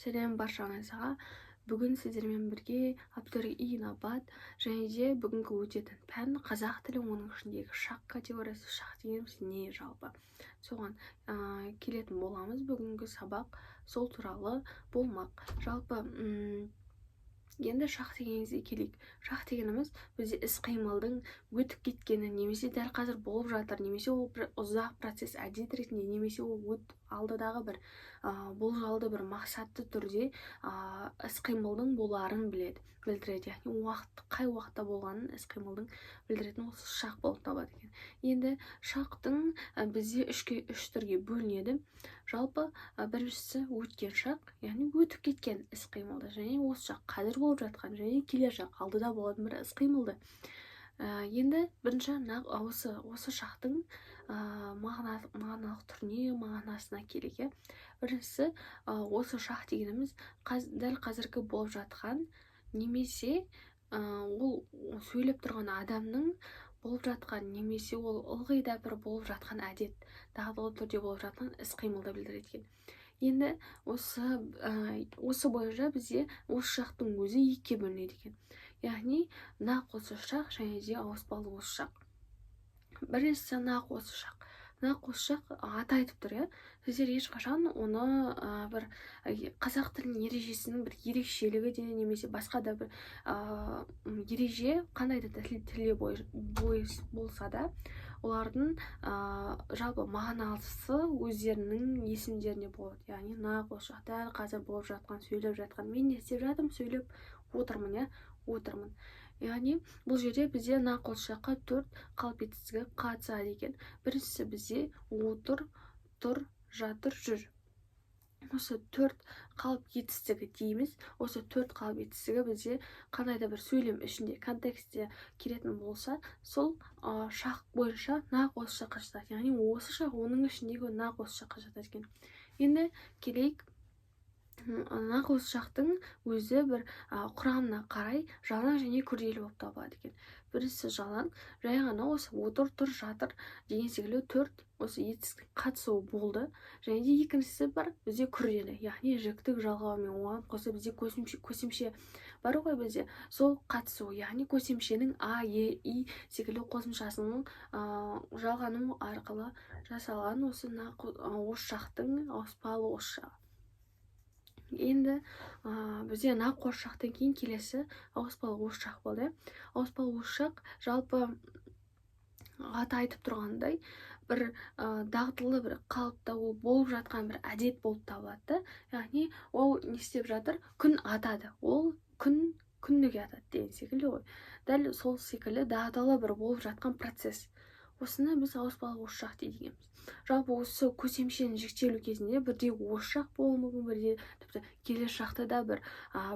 Сәлем баршаңызға. Бүгін сіздермен бірге Абдурги Набат және де бүгінгі өтетін пән қазақ тілі, оның ішіндегі шақ категориясы. Шақ дегеніміз не жалпы? Соған келетін боламыз. Бүгінгі сабақ сол туралы болмақ. Жалпы енді шақ дегенімізге келейік. Шақ дегеніміз бізде іс-қимылдың өтіп кеткені, немесе дәл қазір болып жатыр, немесе ол бір ұзақ процесс әдет ретінде, немесе ол алдыдағы бір болжалды бір мақсатты түрде іс-қимылдың боларын білдіреді. Яғни қай уақытта болғанын іс-қимылдың білдіретін осы шақ болып табылады екен. Енді шақтың бізде үш түрге бөлінеді. Жалпы біріншісі өткен шақ, яғни өтіп кеткен іс-қимылды, және осы шақ қазір болып жатқан, және келер шақ алдыда болатын бір іс-қимылды. Енді бірінші осы шақтың мағыналық түріне, мағынасына келейік. Біріншісі осы шақ дегеніміз дәл қазіргі болып жатқан, немесе ол сөйлеп тұрған адамның болып жатқан, немесе ол ылғи да бір болып жатқан әдет, дағдылы түрде болып жатқан іс-қимылды білдіреді екен. Енді осы бойынша бізде осы шақтың өзі екіге бөлінеді екен. Яғни нақ осы шақ және де ауыспалы осы шақ. Біріншісі нақ осы шақ. Нақ осы шақ аты айтып тұр, иә. Сіздер ешқашан оны бір қазақ тілінің ережесінің бір ерекшелігі де, немесе басқа да бір ереже, қандай да тілде болса да, олардың жалпы мағынасы өздерінің есімдеріне болады. Яғни нақ осы шақ, дәл қазір болып жатқан, сөйлеп жатқан. Мен не істеп жатырмын? Сөйлеп отырмын, иә, отырмын. Яғни бұл жерде бізде нақ осы шаққа 4 қалып етістігі қатысады екен. Біріншісі бізде отыр, тұр, жатыр, жүр. Осы 4 қалып етістігі дейміз. Осы 4 қалып етістігі бізде қандай да бір сөйлем ішінде, контекстте келетін болса, сол шақ бойынша нақ осы шаққа жатады. Яғни осы шақ оның ішіндегі нақ осы шаққа жатады екен. Енді келейік. Нақ осы шақтың өзі бір құрамына қарай жалаң және күрделі болып табылады екен. Біріншісі жалаң, жай ғана осы отыр, тұр, жатыр деген секілді 4 осы етістіктің қатысуы болды. Және де екіншісі бар бізде күрделі, яғни жіктік жалғаумен оған қоса бізде көсемше бар ғой бізде, сол қатысуы, яғни көсемшенің а, е, и секілді қосымшасының жалғану арқылы жасалған осы шақтың ауыспалы осы шағы. Енді бізде нақ осы шақтан кейін келесі ауыспалы осы шақ болды. Ауыспалы осы шақ жалпы аты айтып тұрғандай бір дағдылы бір қалыпта ол болып жатқан бір әдет болып табылады. Яғни ол не істеп жатыр? Күн атады. Ол күніге атады деген секілді ғой. Дәл сол секілді дағдылы бір болып жатқан процесс. Осыны біз ауыспалы осы шақ дейміз. Жалпы осы көсемшенің жіктелу кезінде бірде осы шақ болуы мүмкін, бірде тіпті келер шақты да бір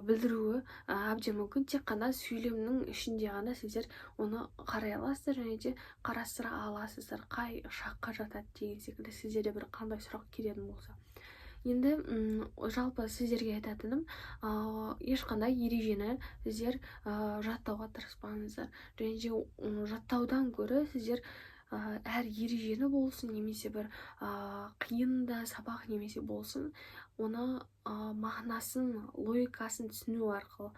білдіруі әбден мүмкін. Тек қана сөйлемнің ішінде ғана сіздер оны қарай аласыздар және де қарастыра аласыздар, қай шаққа жатады деген секілді сіздерде бір қандай сұрақ келетін болса. Енді жалпы сіздерге айтатыным, ешқандай ережені сіздер жаттауға тырыспаңыздар. Және де жаттаудан гөрі сіздер әр ережені болсын, немесе бір қиын да сабақ немесе болсын, оны мағынасын, логикасын түсіну арқылы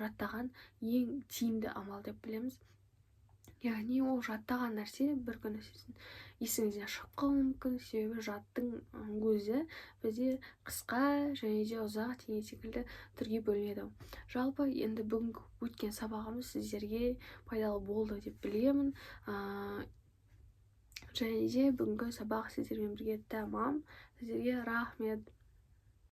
жаттаған ең тиімді амал деп білеміз. Яғни ол жаттаған нәрсе бір күні сіздің есіңізден шығып қалуы мүмкін, себебі жаттың өзі бізде қысқа және де ұзақ деген секілді түрге бөлінеді. Жалпы енді бүгінгі өткен сабағымыз сіздерге пайдалы болды деп білемін. Және де бүгінгі сабақ сіздермен бірге тамам. Сіздерге рахмет.